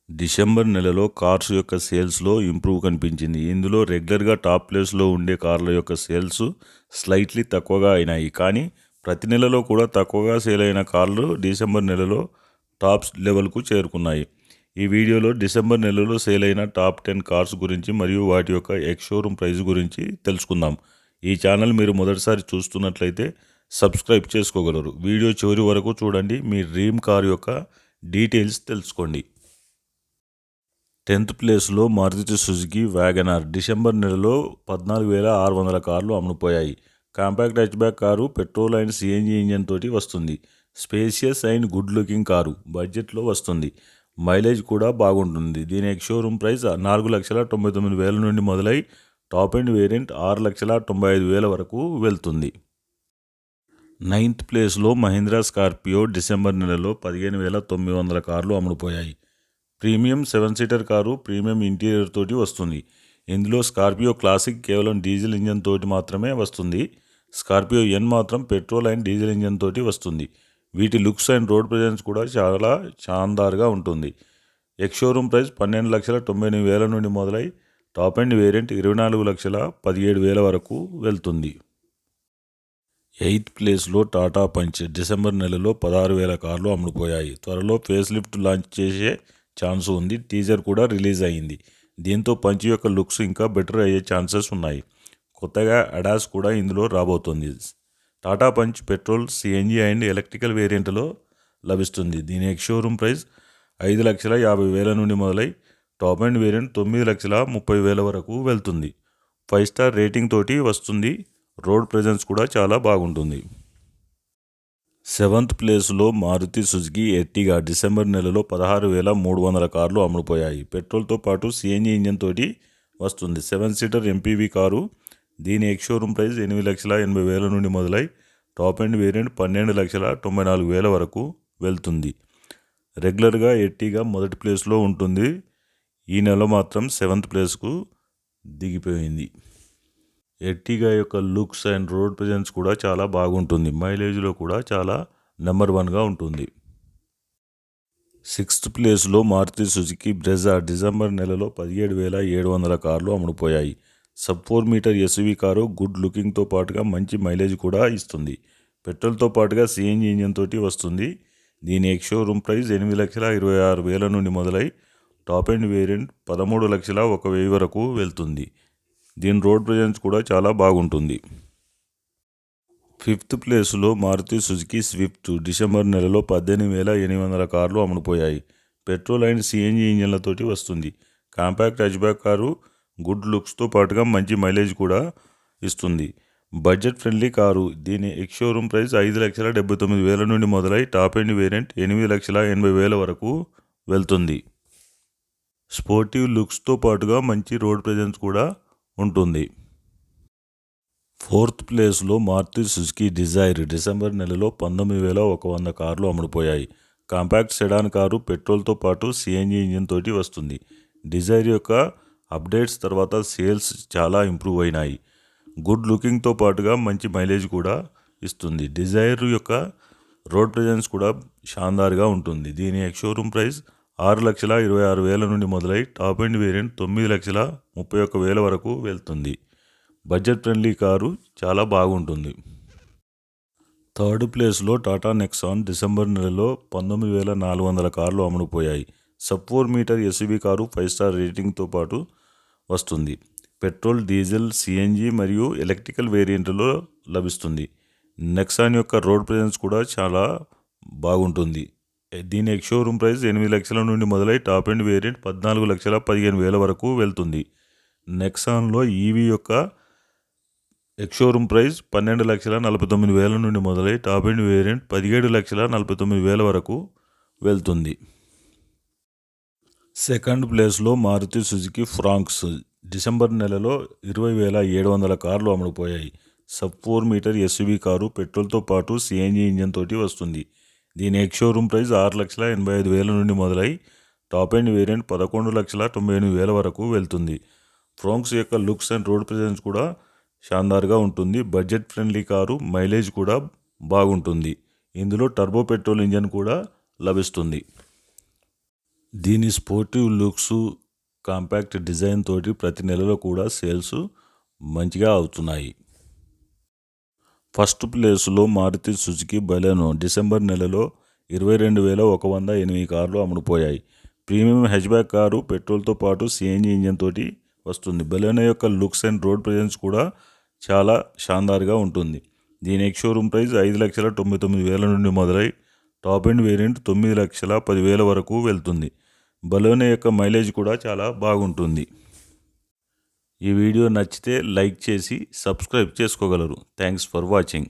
December నెలలో cars యొక్క సేల్స్లో ఇంప్రూవ్ కనిపించింది. ఇందులో రెగ్యులర్గా టాప్ ప్లేస్లో ఉండే కార్ల యొక్క సేల్స్ స్లైట్లీ తక్కువగా అయినాయి. కానీ ప్రతి నెలలో కూడా తక్కువగా సేల్ అయిన కార్లు డిసెంబర్ నెలలో టాప్ లెవెల్కు చేరుకున్నాయి. ఈ వీడియోలో డిసెంబర్ నెలలో సేల్ అయిన టాప్ 10 కార్స్ గురించి మరియు వాటి యొక్క ఎక్స్ షోరూమ్ ప్రైస్ గురించి తెలుసుకుందాం. ఈ ఛానల్ మీరు మొదటిసారి చూస్తున్నట్లయితే సబ్స్క్రైబ్ చేసుకోగలరు. వీడియో చివరి వరకు చూడండి. మీ డ్రీమ్ కార్ యొక్క డీటెయిల్స్ తెలుసుకోండి. 10th ప్లేస్లో మారుతి సుజుకి వ్యాగనార్. డిసెంబర్ నెలలో 14,600 కార్లు అమ్ముడుపోయాయి. Compact hatchback car, petrol and CNG engine తోటి వస్తుంది. Spacious and good looking car, బడ్జెట్లో వస్తుంది. మైలేజ్ కూడా బాగుంటుంది. దీని ఎక్స్ షోరూమ్ ప్రైస్ 4,99,000 నుండి మొదలై టాప్ ఎండ్ వేరియంట్ 6,95,000 వరకు వెళ్తుంది. 9th ప్లేస్లో మహీంద్రా స్కార్పియో. డిసెంబర్ నెలలో 15,900 కార్లు అమ్ముడుపోయాయి. Premium 7 seater car, premium interior తోటి వస్తుంది. ఇందులో స్కార్పియో క్లాసిక్ కేవలం డీజిల్ ఇంజన్ తోటి మాత్రమే వస్తుంది. స్కార్పియో ఎన్ మాత్రం పెట్రోల్ అండ్ డీజిల్ ఇంజన్ తోటి వస్తుంది. వీటి లుక్స్ అండ్ రోడ్ ప్రెజెన్స్ కూడా చాలా షాన్దార్గా ఉంటుంది. ఎక్స్ షోరూమ్ ప్రైస్ 12,99,000 నుండి మొదలై టాప్ ఎండ్ వేరియంట్ 24,17,000 వరకు వెళ్తుంది. 8th ప్లేస్లో టాటా పంచ్. డిసెంబర్ నెలలో 16,000 కార్లు అమ్ముడుపోయాయి. త్వరలో ఫేస్ లిఫ్ట్ లాంచ్ చేసే ఛాన్స్ ఉంది. టీజర్ కూడా రిలీజ్ అయ్యింది. దీంతో పంచ్ యొక్క లుక్స్ ఇంకా బెటర్ అయ్యే ఛాన్సెస్ ఉన్నాయి. కొత్తగా అడాస్ కూడా ఇందులో రాబోతోంది. Tata Punch petrol, CNG and electrical వేరియంట్లో లభిస్తుంది. దీని ఎక్స్ షోరూమ్ ప్రైస్ 5,50,000 నుండి మొదలై టాప్ ఎండ్ వేరియంట్ 9,30,000 వరకు వెళ్తుంది. 5 స్టార్ రేటింగ్ తోటి వస్తుంది. రోడ్ ప్రెజెన్స్ కూడా చాలా బాగుంటుంది. 7th ప్లేస్లో మారుతి సుజుకి ఎర్టిగా. డిసెంబర్ నెలలో 16,300 కార్లు అమ్ముడుపోయాయి. పెట్రోల్తో పాటు సిఎన్జి ఇంజన్ తోటి వస్తుంది. 7 సీటర్ ఎంపీవీ కారు. దీని ఎక్స్ షోరూమ్ ప్రైస్ 8,80,000 నుండి మొదలై టాప్ ఎండ్ వేరియంట్ 12,94,000 వరకు వెళ్తుంది. రెగ్యులర్గా ఎర్టిగా మొదటి ప్లేస్లో ఉంటుంది. ఈ నెల మాత్రం 7th ప్లేస్కు దిగిపోయింది. ఎర్టిగా యొక్క లుక్స్ అండ్ రోడ్ ప్రెజెన్స్ కూడా చాలా బాగుంటుంది. మైలేజ్లో కూడా చాలా నెంబర్ 1గా ఉంటుంది. 6th ప్లేస్లో మారుతి సుజుకి బ్రెజా. డిసెంబర్ నెలలో 17,700 కార్లు అమ్ముడుపోయాయి. Sub 4 metre SUV car, good లుకింగ్తో పాటుగా మంచి మైలేజ్ కూడా ఇస్తుంది. పెట్రోల్తో పాటుగా సిఎన్జి ఇంజన్ తోటి వస్తుంది. దీని ఎక్స్ షోరూమ్ ప్రైస్ 8,26,000 నుండి మొదలై టాప్ ఎండ్ వేరియంట్ 13,01,000 వరకు వెళ్తుంది. దీని రోడ్ ప్రెజెన్స్ కూడా చాలా బాగుంటుంది. 5th ప్లేస్లో మారుతి సుజుకి స్విఫ్ట్. డిసెంబర్ నెలలో 18,800 కార్లు అమ్ముడుపోయాయి. పెట్రోల్ అండ్ సిఎన్జి ఇంజన్లతోటి వస్తుంది. కాంపాక్ట్ హ్యాచ్బ్యాక్ కారు, గుడ్ లుక్స్తో పాటుగా మంచి మైలేజ్ కూడా ఇస్తుంది. Budget friendly car. దీని ఎక్స్ షోరూమ్ ప్రైస్ 5,79,000 నుండి మొదలై టాప్ ఎండ్ వేరియంట్ 8,80,000 వరకు వెళ్తుంది. స్పోర్టివ్ లుక్స్తో పాటుగా మంచి రోడ్ ప్రెజెన్స్ కూడా ఉంటుంది. 4th ప్లేస్లో మారుతి సుజుకి డిజైర్. డిసెంబర్ నెలలో 19,100 కార్లు అమ్ముడుపోయాయి. కాంపాక్ట్ సెడాన్ కారు, పెట్రోల్తో పాటు సిఎన్జి ఇంజిన్ తోటి వస్తుంది. డిజైర్ యొక్క అప్డేట్స్ తర్వాత సేల్స్ చాలా ఇంప్రూవ్ అయినాయి. గుడ్ లుకింగ్తో పాటుగా మంచి మైలేజ్ కూడా ఇస్తుంది. డిజైర్ యొక్క రోడ్ ప్రెజెన్స్ కూడా షాన్దార్గా ఉంటుంది. దీని ఎక్స్ షోరూమ్ ప్రైస్ 6,26,000 నుండి మొదలై టాప్ ఎండ్ వేరియంట్ 9,31,000 వరకు వెళ్తుంది. బడ్జెట్ ఫ్రెండ్లీ కారు, చాలా బాగుంటుంది. 3rd ప్లేస్లో టాటా నెక్సాన్. డిసెంబర్ నెలలో 19,400 కార్లు అమ్ముడుపోయాయి. Sub 4 metre SUV car, 5 star రేటింగ్తో పాటు వస్తుంది. పెట్రోల్, డీజిల్, సిఎన్జి మరియు ఎలక్ట్రికల్ వేరియంట్లో లభిస్తుంది. నెక్సాన్ యొక్క రోడ్ ప్రెజెన్స్ కూడా చాలా బాగుంటుంది. దీని ఎక్స్ షోరూమ్ ప్రైస్ 8,00,000 నుండి మొదలై టాప్ ఎండ్ వేరియంట్ 14,15,000 వరకు వెళ్తుంది. నెక్సాన్లో ఈవీ యొక్క ఎక్స్ షోరూమ్ ప్రైస్ 12,49,000 నుండి మొదలై టాప్ ఎండ్ వేరియంట్ 17,49,000 వరకు వెళ్తుంది. 2nd ప్లేస్లో మారుతి సుజుకి ఫ్రాంక్స్. డిసెంబర్ నెలలో 20,700 కార్లు అమ్ముడుపోయాయి. సబ్ 4 మీటర్ ఎస్యూవీ కారు, పెట్రోల్తో పాటు సిఎన్జి ఇంజన్ తోటి వస్తుంది. దీని ఎక్స్ షోరూమ్ ప్రైస్ 6,85,000 నుండి మొదలై టాప్ ఎండ్ వేరియంట్ 11,98,000 వరకు వెళ్తుంది. ఫ్రాంక్స్ యొక్క లుక్స్ అండ్ రోడ్ ప్రెజెన్స్ కూడా షాన్దార్గా ఉంటుంది. బడ్జెట్ ఫ్రెండ్లీ కారు, మైలేజ్ కూడా బాగుంటుంది. ఇందులో టర్బో పెట్రోల్ ఇంజన్ కూడా లభిస్తుంది. దీని స్పోర్టివ్ లుక్స్, కాంపాక్ట్ డిజైన్ తోటి ప్రతి నెలలో కూడా సేల్స్ మంచిగా అవుతున్నాయి. ఫస్ట్ ప్లేస్లో మారుతి సుజుకి బలెనో డిసెంబర్ నెలలో 22,108 కార్లు అమ్ముడుపోయాయి. ప్రీమియం హ్యాచ్బ్యాక్ కారు పెట్రోల్తో పాటు సిఎన్జి ఇంజన్ తోటి వస్తుంది. బలెనో యొక్క లుక్స్ అండ్ రోడ్ ప్రెజెన్స్ కూడా చాలా షాన్దార్గా ఉంటుంది. దీని ఎక్స్ షోరూమ్ ప్రైస్ 5,99,000 నుండి మొదలై టాప్ ఎండ్ వేరియంట్ 9,10,000 వరకు వెళ్తుంది. బలెనో యొక్క మైలేజ్ కూడా చాలా బాగుంటుంది. ఈ వీడియో నచ్చితే లైక్ చేసి సబ్స్క్రైబ్ చేసుకోగలరు. Thanks for watching.